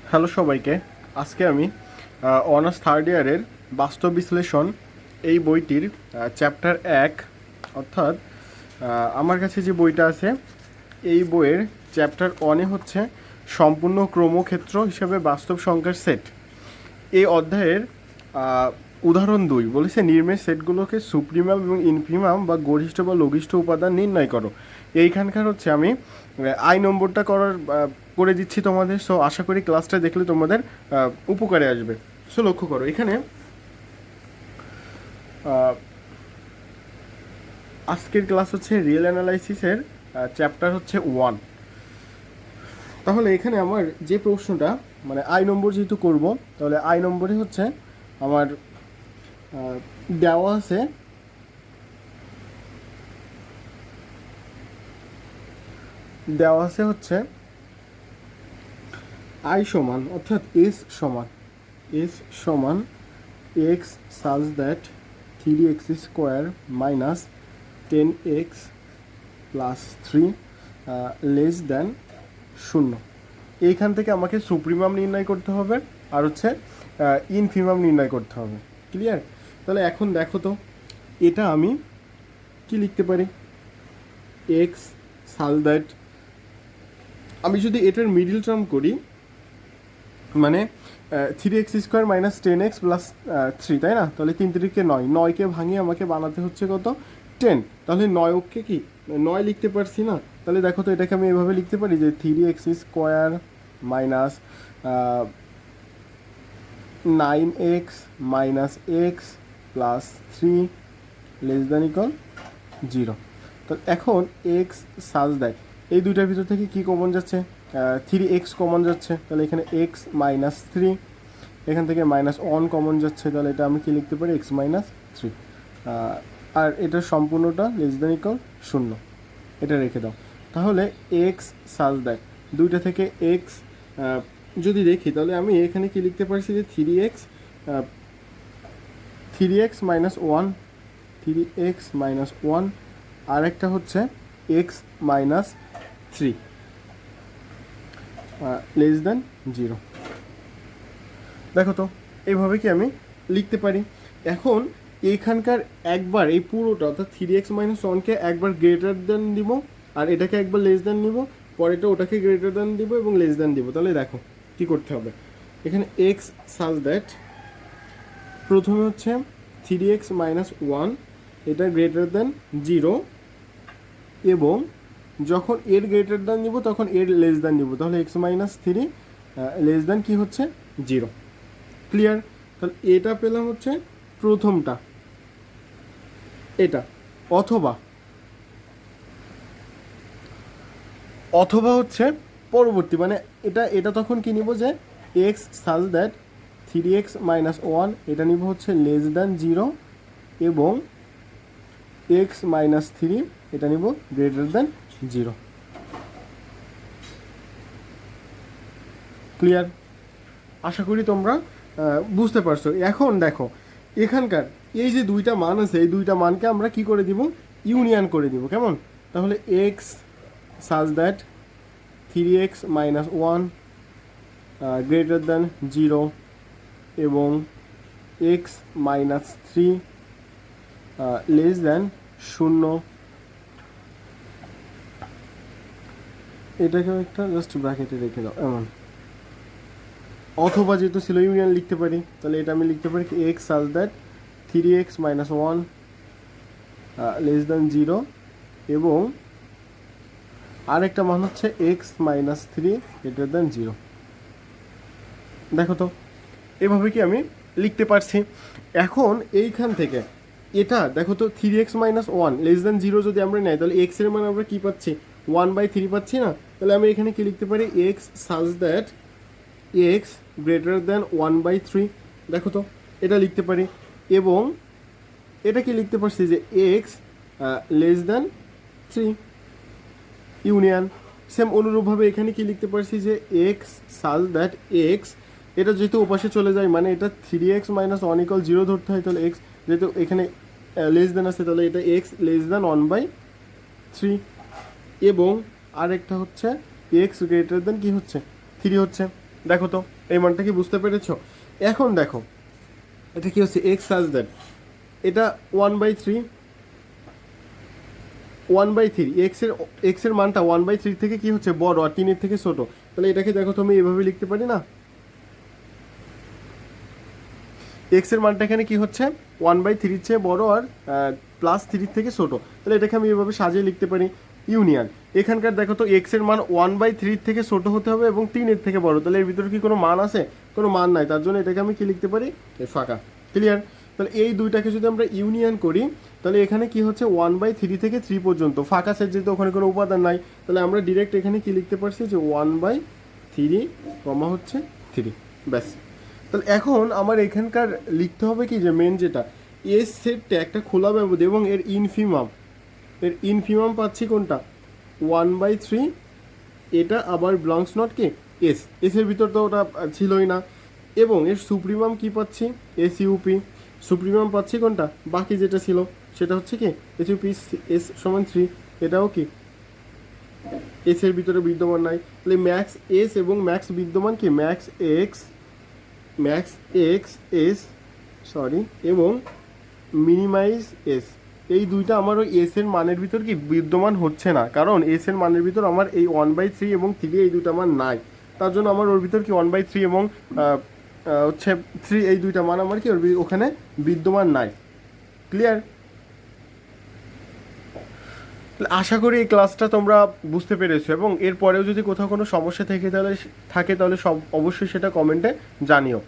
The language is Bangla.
হ্যালো সবাইকে। আজকে আমি অনার্স থার্ড ইয়ারের বাস্তব বিশ্লেষণ এই বইটির চ্যাপ্টার 1 অর্থাৎ আমার কাছে যে বইটা আছে এই বইয়ের চ্যাপ্টার 1 হচ্ছে সম্পূর্ণ ক্রমক্ষেত্র হিসেবে বাস্তব সংখ্যার সেট। এই অধ্যায়ের উদাহরণ 2 বলেছে নির্মেষ সেটগুলোকে সুপ্রিমাম এবং ইনফিমাম বা গরিষ্ঠ বা লঘিষ্ঠ উপাদান নির্ণয় করো। এইখানকার হচ্ছে আমি আই নম্বরটা করে দিচ্ছি তোমাদের। সো আশা করি ক্লাসটা দেখলে তোমাদের উপকারে আসবে। সো লক্ষ্য করো এখানে আজকের ক্লাস হচ্ছে রিয়েল অ্যানালাইসিসের চ্যাপ্টার হচ্ছে 1। তাহলে এখানে আমার যে প্রশ্নটা মানে আই নম্বর যেহেতু করব, তাহলে আই নম্বরে হচ্ছে আমার দেওয়া আছে হচ্ছে আই সমান অর্থাৎ এস সমান x such that 3x square minus 10x plus 3 less than 0। এইখান থেকে আমাকে সুপ্রিমাম নির্ণয় করতে হবে আর হচ্ছে ইনফিমাম নির্ণয় করতে হবে। ক্লিয়ার? তাহলে এখন দেখো তো এটা আমি কি লিখতে পারি, এক্স সাজ দ্যাট, আমি যদি এটার মিডিল টার্ম করি মানে 3x square minus 10x plus 3, তাই না? তাহলে 3 3 9কে ভাঙিয়ে আমাকে বানাতে হচ্ছে কত, 10। তাহলে 9কে কি 9 লিখতে পারছি না? তাহলে দেখো তো এটাকে আমি এভাবে লিখতে পারি যে 3x square minus 9x minus x plus 3 less than equal 0। তো এখন এক্স সাজ দেয় এই দুইটার ভিতর থেকে কি কমন যাচ্ছে, 3x কমন যাচ্ছে, তাহলে এখানে এক্স মাইনাস 3, এখান থেকে -1 কমন যাচ্ছে, তাহলে এটা আমি কি লিখতে পারি এক্স মাইনাস 3। আর এটা সম্পূর্ণটা লেস দ্যান ইকুয়াল 0, এটা রেখে দাও। তাহলে এক্স সাজ দেয় দুইটা থেকে এক্স যদি দেখি তাহলে আমি এখানে কি লিখতে পারছি যে 3x মাইনাস 1, 3x মাইনাস 1, আর একটা হচ্ছে এক্স মাইনাস 3 লেস দ্যান 0। দেখো তো এইভাবে কি আমি লিখতে পারি। এখন এইখানকার একবার এই পুরোটা অর্থাৎ 3x মাইনাস 1কে একবার গ্রেটার দেন দিব আর এটাকে একবার লেস দেন নিব, পরেটা ওটাকে গ্রেটার দেন দিব এবং লেস দেন দিব। তাহলে দেখো কি করতে হবে, এখানে এক্স সাজ দ্যাট প্রথমে হচ্ছে 3x মাইনাস 1 এটা গ্রেটার দেন 0 এবং যখন এর গ্রেটার দেন নিব তখন এর লেস দেন নিব, তাহলে এক্স মাইনাস 3 লেস দেন কি হচ্ছে 0। ক্লিয়ার? তাহলে এটা পেলাম হচ্ছে প্রথমটা এটা, অথবা হচ্ছে পরবর্তী মানে এটা তখন কি নিব যে x such that 3x minus 1 এটা নিব হচ্ছে লেস দ্যান 0 এবং এক্স মাইনাস 3 এটা নিব গ্রেটার দ্যান 0। ক্লিয়ার? আশা করি তোমরা বুঝতে পারছো। এখন দেখো এখানকার এই যে দুইটা মান আছে এই দুইটা মানকে আমরা কি করে দিব, ইউনিয়ন করে দিব। কেমন? তাহলে x such that 3x minus 1 greater than 0 এবং এক্স মাইনাস 3 লেস দ্যান 0। এটাকেও একটা জাস্ট ব্র্যাকেটে রেখে দাও এমন, অথবা যেহেতু ছিল ইউনিয়ন লিখতে পারি, তাহলে এটা আমি লিখতে পারি x such that 3x minus 1 less than 0 এবং আরেকটা মান হচ্ছে এক্স মাইনাস 3 গ্রেটার দ্যান 0। দেখো তো এভাবে কি আমি লিখতে পারছি। এখন এইখান থেকে এটা দেখো তো 3x মাইনাস 1 লেস দ্যান 0 যদি আমরা নেই তাহলে এক্স এর মান আমরা কি পাচ্ছি, 1/3 পাচ্ছি না? তাহলে আমি এখানে কি লিখতে পারি x such that x greater than 1/3। দেখো তো এটা লিখতে পারি এবং এটা কি লিখতে পারছি যে x less than 3 union. Same অনুরূপভাবে এখানে কি লিখতে পারছি যে এক্স সাজ দ্যাট এক্স এটা যেহেতু ওপাশে চলে যায় মানে এটা 3x মাইনাস 1 ইকুয়াল 0 ধরতে হয়, তাহলে এক্স যেহেতু এখানে লেস দেন আছে তাহলে এটা এক্স লেস দেন 1/3 এবং আরেকটা হচ্ছে এক্স গ্রেটার দেন কি হচ্ছে 3 হচ্ছে। দেখো তো এই মানটা কি বুঝতে পেরেছো? এখন দেখো এটা কি হচ্ছে এক্স সাজ দ্যাট এটা 1/3 1/3 এক্সের মানটা 1/3 থেকে কি হচ্ছে বড় আর 3 এর থেকে ছোট, তাহলে এটাকে দেখো তুমি এভাবে লিখতে পারি না, এক্সের মানটা এখানে কি হচ্ছে 1/3 চেয়ে বড় আর +3 থেকে ছোট, তাহলে এটাকে আমি এভাবে সাজিয়ে লিখতে পারি ইউনিয়ন। এখানকার দেখো তো এক্সের মান 1/3 থেকে ছোট হতে হবে এবং 3 এর থেকে বড়, তাহলে এর ভিতরে কি কোনো মান আছে? কোনো মান নাই, তার জন্য এটাকে আমি কি লিখতে পারি ফাঁকা। ক্লিয়ার? তাহলে এই দুইটাকে যদি আমরা ইউনিয়ন করি তাহলে এখানে কি হচ্ছে 1/3 থেকে 3 পর্যন্ত ফাঁকা সেট, যেহেতু ওখানে কোনো উপাদান নাই তাহলে আমরা ডিরেক্ট এখানে কি লিখতে পারছি যে 1/3 কমা হচ্ছে 3, ব্যাস। তাহলে এখন আমার এখানকার লিখতে হবে কি যে মেন যেটা এস সেটটা একটা খোলা ব্যবধি এবং এর ইনফিমাম পাচ্ছি কোনটা 1/3, এটা আবার বিলংস নট কি এসের ভিতর তো ওটা ছিলই না, এবং এর সুপ্রিমাম কি পাচ্ছি এসইউপি, সুপ্রিমাম পাচ্ছি কোনটা বাকি যেটা ছিল সেটা হচ্ছে কি এসইউপি এস সমান 3, এটাও কি এস এর ভিতরে বিদ্যমান নাই, তাহলে ম্যাক্স এস এবং ম্যাক্স বিদ্যমান কি ম্যাক্স এক্স এস সরি এবং মিনিমাইজ এস, এই দুইটা আমার ওই এস এর মানের ভিতর কি বিদ্যমান হচ্ছে না, কারণ এস এর মানের ভিতর আমার এই 1/3 এবং 3 এই দুইটা মান নাই, তার জন্য আমার ওর ভিতর কি 1/3 এবং হচ্ছে 3 এই দুইটা মান আমার কি ওখানে বিদ্যমান নাই। ক্লিয়ার? আশা করি এই ক্লাসটা তোমরা বুঝতে পেরেছো, এবং এরপরেও যদি কোথাও কোনো সমস্যা থেকে তাহলে সব অবশ্যই সেটা কমেন্টে জানিও।